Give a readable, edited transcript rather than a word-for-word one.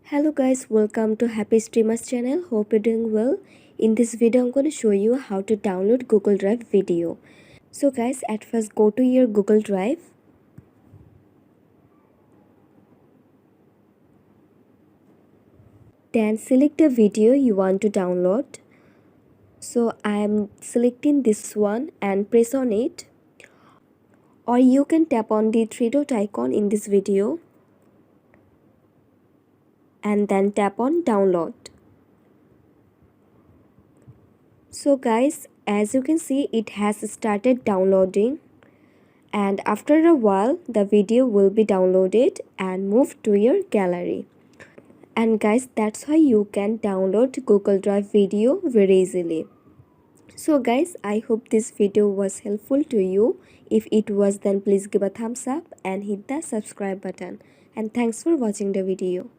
Hello guys, welcome to Happy Streamers channel. Hope you're doing well. In this video I'm going to show you how to download Google Drive video. So guys, at first go to your Google Drive. Then select the video you want to download. So I am selecting this one and press on it. Or you can tap on the three dot icon in this video and then tap on download. So guys, as you can see, it has started downloading, and after a while the video will be downloaded and moved to your gallery. And guys, that's how you can download Google Drive video very easily. So guys, I hope this video was helpful to you. If it was, then please give a thumbs up and hit the subscribe button. And thanks for watching the video.